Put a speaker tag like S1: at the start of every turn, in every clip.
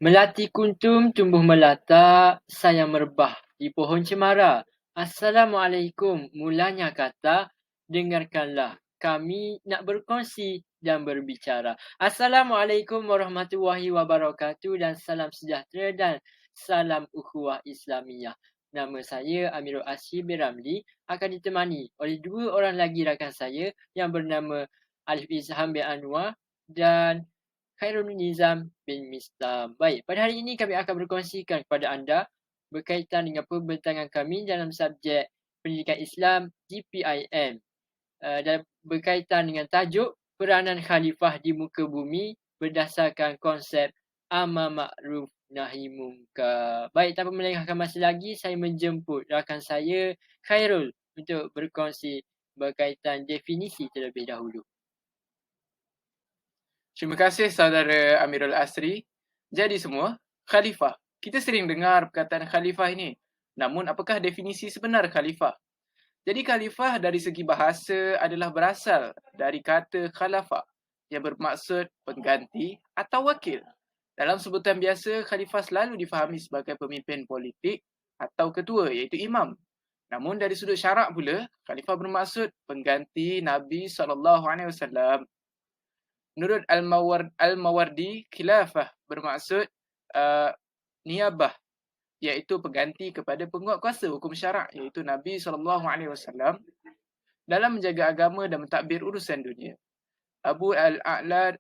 S1: Melati kuntum tumbuh melata, sayang merebah di pohon cemara. Assalamualaikum, mulanya kata, dengarkanlah kami nak berkongsi dan berbicara. Assalamualaikum warahmatullahi wabarakatuh dan salam sejahtera dan salam ukhuwah Islamiyah. Nama saya Amirul Asy bin Ramli, akan ditemani oleh dua orang lagi rakan saya yang bernama Alif Izham bin Anwar dan Khairul Nizam bin Mistam. Baik, pada hari ini kami akan berkongsikan kepada anda berkaitan dengan pembintangan kami dalam subjek Pendidikan Islam GPIM dan berkaitan dengan tajuk Peranan Khalifah di Muka Bumi berdasarkan konsep Amar Ma'ruf Nahi Munkar. Baik, tanpa melengahkan masa lagi, saya menjemput rakan saya Khairul untuk berkongsi berkaitan definisi terlebih dahulu.
S2: Terima kasih saudara Amirul Asri. Jadi semua, khalifah. Kita sering dengar perkataan khalifah ini. Namun apakah definisi sebenar khalifah? Jadi khalifah dari segi bahasa adalah berasal dari kata khalafah yang bermaksud pengganti atau wakil. Dalam sebutan biasa, khalifah selalu difahami sebagai pemimpin politik atau ketua iaitu imam. Namun dari sudut syarak pula, khalifah bermaksud pengganti Nabi SAW. Menurut Al-Mawardi, khilafah bermaksud niabah, iaitu pengganti kepada penguatkuasa hukum syarak iaitu Nabi SAW dalam menjaga agama dan mentadbir urusan dunia. Abu Al-A'la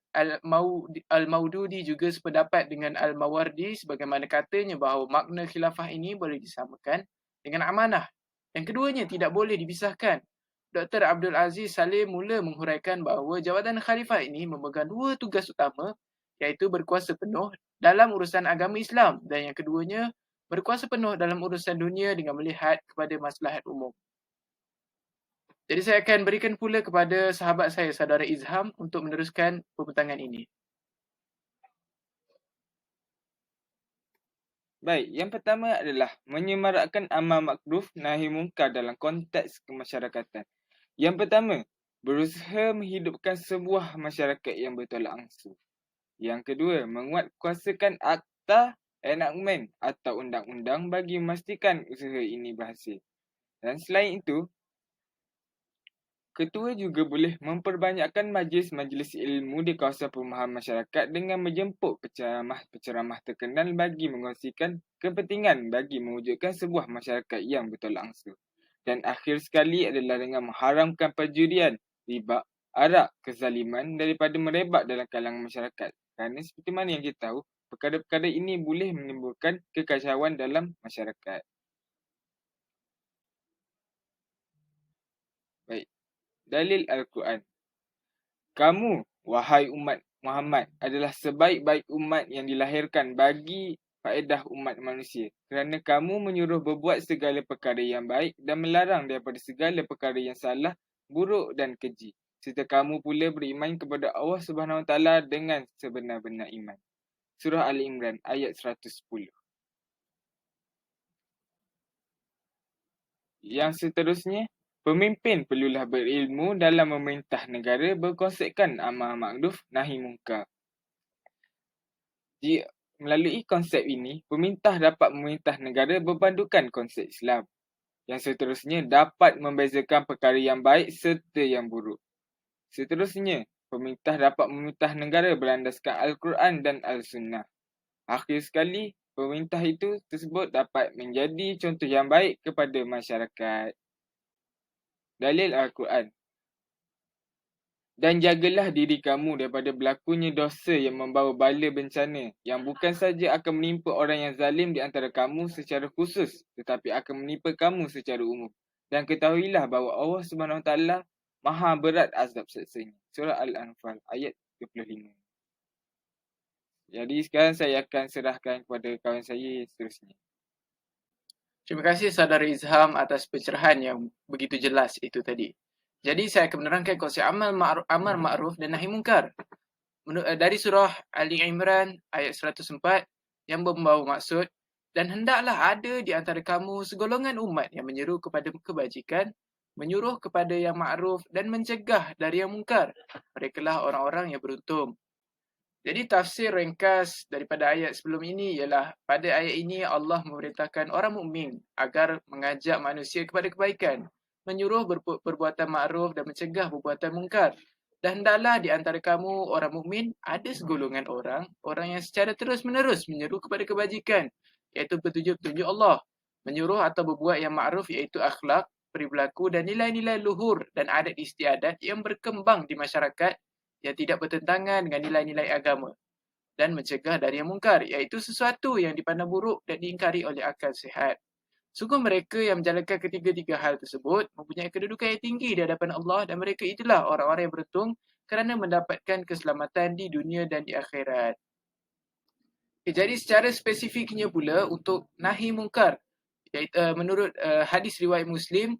S2: Al-Maududi juga sependapat dengan Al-Mawardi sebagaimana katanya bahawa makna khilafah ini boleh disamakan dengan amanah. Yang keduanya tidak boleh dipisahkan. Dr. Abdul Aziz Salim mula menghuraikan bahawa jabatan khalifah ini memegang dua tugas utama iaitu berkuasa penuh dalam urusan agama Islam dan yang keduanya berkuasa penuh dalam urusan dunia dengan melihat kepada maslahat umum. Jadi saya akan berikan pula kepada sahabat saya, saudara Izham, untuk meneruskan pembentangan ini.
S3: Baik, yang pertama adalah menyemarakkan amar makruf nahi munkar dalam konteks kemasyarakatan. Yang pertama, berusaha menghidupkan sebuah masyarakat yang bertolak ansur. Yang kedua, menguatkuasakan akta enakmen atau undang-undang bagi memastikan usaha ini berhasil. Dan selain itu, ketua juga boleh memperbanyakkan majlis-majlis ilmu di kawasan perumahan masyarakat dengan menjemput penceramah terkenal bagi mengkongsikan kepentingan bagi mewujudkan sebuah masyarakat yang bertolak ansur. Dan akhir sekali adalah dengan mengharamkan perjudian, riba, arak, kezaliman daripada merebak dalam kalangan masyarakat. Kerana seperti mana yang kita tahu, perkara-perkara ini boleh menimbulkan kekacauan dalam masyarakat. Baik. Dalil Al-Quran. Kamu, wahai umat Muhammad, adalah sebaik-baik umat yang dilahirkan bagi faedah umat manusia. Kerana kamu menyuruh berbuat segala perkara yang baik dan melarang daripada segala perkara yang salah, buruk dan keji. Serta kamu pula beriman kepada Allah Subhanahu Wa Taala dengan sebenar-benar iman. Surah Al-Imran ayat 110. Yang seterusnya, pemimpin perlulah berilmu dalam memerintah negara berkonsepkan amar ma'ruf nahi munkar. Melalui konsep ini, pemerintah dapat memerintah negara berpandukan konsep Islam. Yang seterusnya, dapat membezakan perkara yang baik serta yang buruk. Seterusnya, pemerintah dapat memerintah negara berlandaskan Al-Quran dan Al-Sunnah. Akhir sekali, pemerintah itu tersebut dapat menjadi contoh yang baik kepada masyarakat. Dalil Al-Quran. Dan jagalah diri kamu daripada berlakunya dosa yang membawa bala bencana yang bukan saja akan menimpa orang yang zalim di antara kamu secara khusus tetapi akan menimpa kamu secara umum. Dan ketahuilah bahawa Allah Subhanahu Wa Taala maha berat azab siksanya. Surah Al-Anfal ayat 25. Jadi sekarang saya akan serahkan kepada kawan saya seterusnya.
S2: Terima kasih saudara Izham atas pencerahan yang begitu jelas itu tadi. Jadi saya akan menerangkan konsep amar ma'ruf dan nahi munkar. Dari surah Ali Imran ayat 104 yang membawa maksud, dan hendaklah ada di antara kamu segolongan umat yang menyeru kepada kebajikan, menyuruh kepada yang ma'ruf dan mencegah dari yang mungkar. Merekalah orang-orang yang beruntung. Jadi tafsir ringkas daripada ayat sebelum ini ialah pada ayat ini Allah memerintahkan orang mukmin agar mengajak manusia kepada kebaikan, menyuruh perbuatan makruf dan mencegah perbuatan mungkar. Dan hendaklah di antara kamu orang mukmin ada segolongan orang yang secara terus-menerus menyeru kepada kebajikan, iaitu petunjuk-petunjuk Allah, menyuruh atau berbuat yang makruf iaitu akhlak, perilaku dan nilai-nilai luhur dan adat istiadat yang berkembang di masyarakat yang tidak bertentangan dengan nilai-nilai agama, dan mencegah dari yang mungkar, iaitu sesuatu yang dipandang buruk dan diingkari oleh akal sihat. Sungguh mereka yang menjalankan ketiga-tiga hal tersebut mempunyai kedudukan yang tinggi di hadapan Allah, dan mereka itulah orang-orang yang beruntung kerana mendapatkan keselamatan di dunia dan di akhirat. Jadi secara spesifiknya pula untuk nahi mungkar, menurut hadis riwayat Muslim,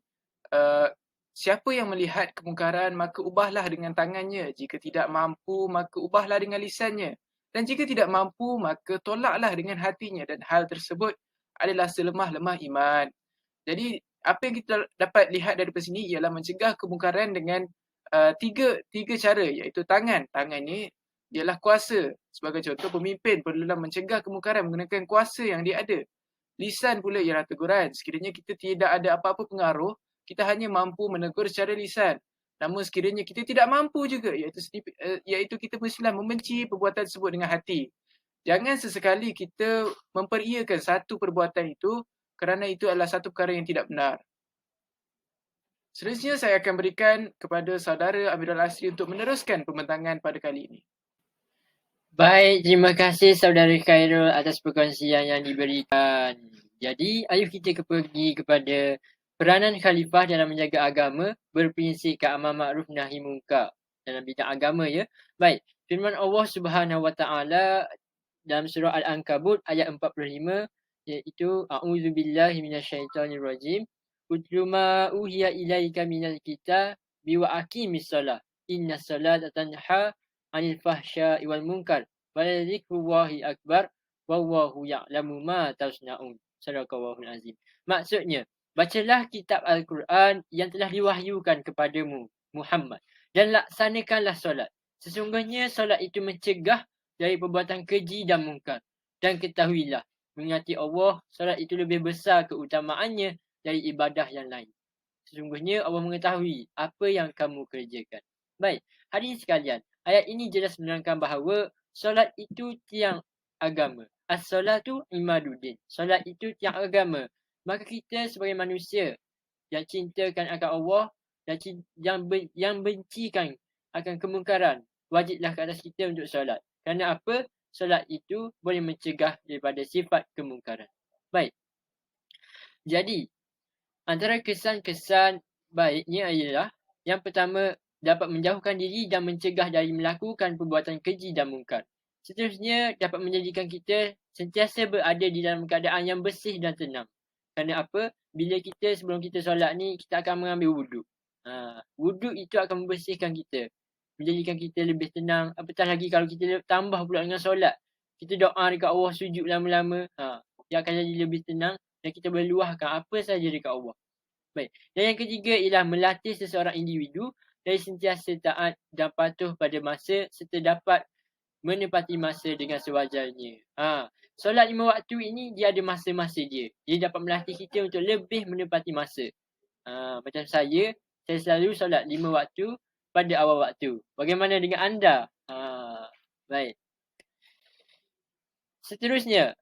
S2: siapa yang melihat kemungkaran maka ubahlah dengan tangannya, jika tidak mampu maka ubahlah dengan lisannya, dan jika tidak mampu maka tolaklah dengan hatinya, dan hal tersebut adalah selemah-lemah iman. Jadi apa yang kita dapat lihat daripada sini ialah mencegah kemungkaran dengan tiga cara, iaitu tangan. Tangan ni ialah kuasa. Sebagai contoh, pemimpin perlulah mencegah kemungkaran menggunakan kuasa yang dia ada. Lisan pula ialah teguran. Sekiranya kita tidak ada apa-apa pengaruh, kita hanya mampu menegur secara lisan. Namun sekiranya kita tidak mampu juga, iaitu kita mestilah membenci perbuatan tersebut dengan hati. Jangan sesekali kita memperiakan satu perbuatan itu kerana itu adalah satu perkara yang tidak benar. Seterusnya saya akan berikan kepada saudara Amirul Asri untuk meneruskan pembentangan pada kali ini.
S1: Baik, terima kasih saudara Khairul atas perkongsian yang diberikan. Jadi, ayuh kita pergi kepada peranan khalifah dalam menjaga agama, berprinsip ke amar ma'ruf nahi munkar dalam bidang agama, ya. Baik, firman Allah Subhanahu Wa Taala dalam surah Al-Ankabut ayat 45, iaitu a'udzubillahi minasyaitonirrajim. Utlu ma uhiya ilaika minal kitabi wa aqimis shalah. Innas salata tanha 'anil fahsya'i wal munkar wa dzikrullahi akbar wallahu ya'lamu ma tasna'un. Sadaqallahul azim. Maksudnya, bacalah kitab Al-Quran yang telah diwahyukan kepadamu, Muhammad, dan laksanakanlah solat. Sesungguhnya solat itu mencegah dari perbuatan keji dan mungkar. Dan ketahuilah, mengingati Allah, solat itu lebih besar keutamaannya dari ibadah yang lain. Sesungguhnya Allah mengetahui apa yang kamu kerjakan. Baik, hadirin sekalian, ayat ini jelas menerangkan bahawa solat itu tiang agama. As-solatu imaduddin. Solat itu tiang agama. Maka kita sebagai manusia yang cintakan akan Allah dan yang bencikan akan kemungkaran, wajiblah ke atas kita untuk solat. Kerana apa? Solat itu boleh mencegah daripada sifat kemungkaran. Baik. Jadi, antara kesan-kesan baiknya ialah yang pertama, dapat menjauhkan diri dan mencegah dari melakukan perbuatan keji dan mungkar. Seterusnya, dapat menjadikan kita sentiasa berada di dalam keadaan yang bersih dan tenang. Kerana apa? Bila kita sebelum kita solat ni, kita akan mengambil wuduk. Wuduk itu akan membersihkan kita, menjadikan kita lebih tenang. Apatah lagi kalau kita tambah pula dengan solat, kita doa dekat Allah, sujud lama-lama, dia akan jadi lebih tenang dan kita boleh luahkan apa saja dekat Allah. Baik. Dan yang ketiga ialah melatih seseorang individu dari sentiasa taat dan patuh pada masa serta dapat menepati masa dengan sewajarnya. Solat 5 waktu ini dia ada masa-masa dia. Dia dapat melatih kita untuk lebih menepati masa. Macam saya selalu solat 5 waktu pada awal waktu. Bagaimana dengan anda? Baik. Seterusnya,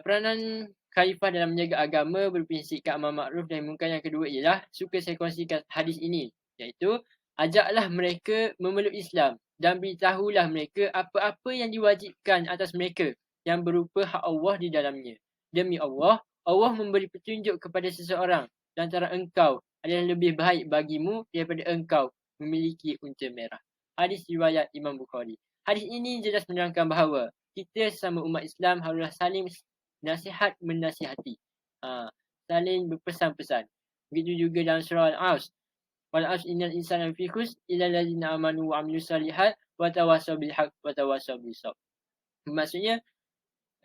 S1: peranan khalifah dalam menjaga agama berprinsip ke amar ma'ruf dan munkar yang kedua ialah, suka saya kongsikan hadis ini, iaitu ajaklah mereka memeluk Islam dan beritahulah mereka apa-apa yang diwajibkan atas mereka yang berupa hak Allah di dalamnya. Demi Allah, Allah memberi petunjuk kepada seseorang dan antara engkau adalah lebih baik bagimu daripada engkau memiliki unta merah. Hadis riwayat Imam Bukhari. Hadis ini jelas menerangkan bahawa kita sesama umat Islam haruslah saling nasihat menasihati, saling berpesan-pesan. Begitu juga dalam surah Al-Asr. Wal 'asr innal insana lafi khusr illa alladziina aamanu wa 'amilus shalihat wa tawassaw bil haqq wa tawassaw bis sabr. Maksudnya,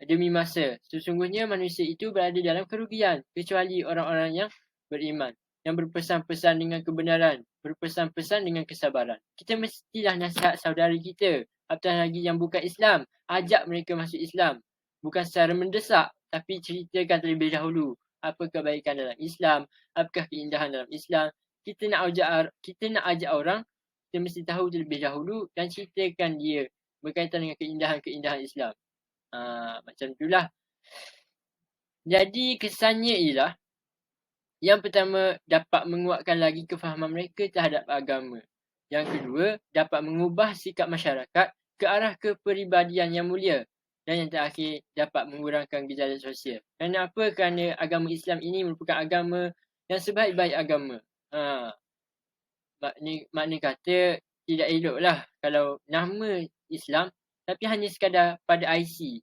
S1: demi masa, sesungguhnya manusia itu berada dalam kerugian kecuali orang-orang yang beriman, yang berpesan-pesan dengan kebenaran, berpesan-pesan dengan kesabaran. Kita mestilah nasihat saudara kita, apatah lagi yang bukan Islam. Ajak mereka masuk Islam. Bukan secara mendesak, tapi ceritakan terlebih dahulu apa kebaikan dalam Islam, apakah keindahan dalam Islam. Kita nak ajak orang, kita mesti tahu terlebih dahulu dan ceritakan dia berkaitan dengan keindahan-keindahan Islam. Macam itulah. Jadi kesannya ialah yang pertama, dapat menguatkan lagi kefahaman mereka terhadap agama. Yang kedua, dapat mengubah sikap masyarakat ke arah kepribadian yang mulia. Dan yang terakhir, dapat mengurangkan gejala sosial. Kenapa? Kerana agama Islam ini merupakan agama yang sebaik-baik agama. Makna kata tidak eloklah kalau nama Islam tapi hanya sekadar pada IC.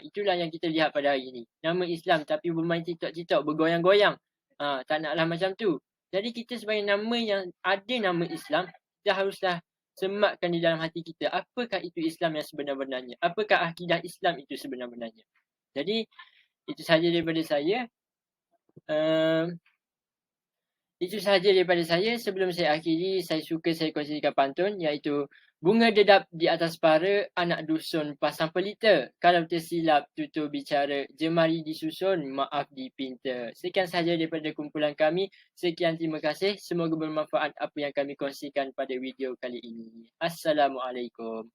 S1: Itulah yang kita lihat pada hari ini. Nama Islam tapi bermain TikTok, bergoyang-goyang. Tak naklah macam tu. Jadi kita sebagai nama yang ada nama Islam, kita haruslah sematkan di dalam hati kita. Apakah itu Islam yang sebenar-benarnya? Apakah akidah Islam itu sebenar-benarnya? Jadi itu sahaja daripada saya. Itu sahaja daripada saya. Sebelum saya akhiri, saya kongsikan pantun iaitu bunga dedap di atas para, anak dusun pasang pelita. Kalau tersilap tutur bicara, jemari disusun, maaf dipinta. Sekian sahaja daripada kumpulan kami. Sekian, terima kasih. Semoga bermanfaat apa yang kami kongsikan pada video kali ini. Assalamualaikum.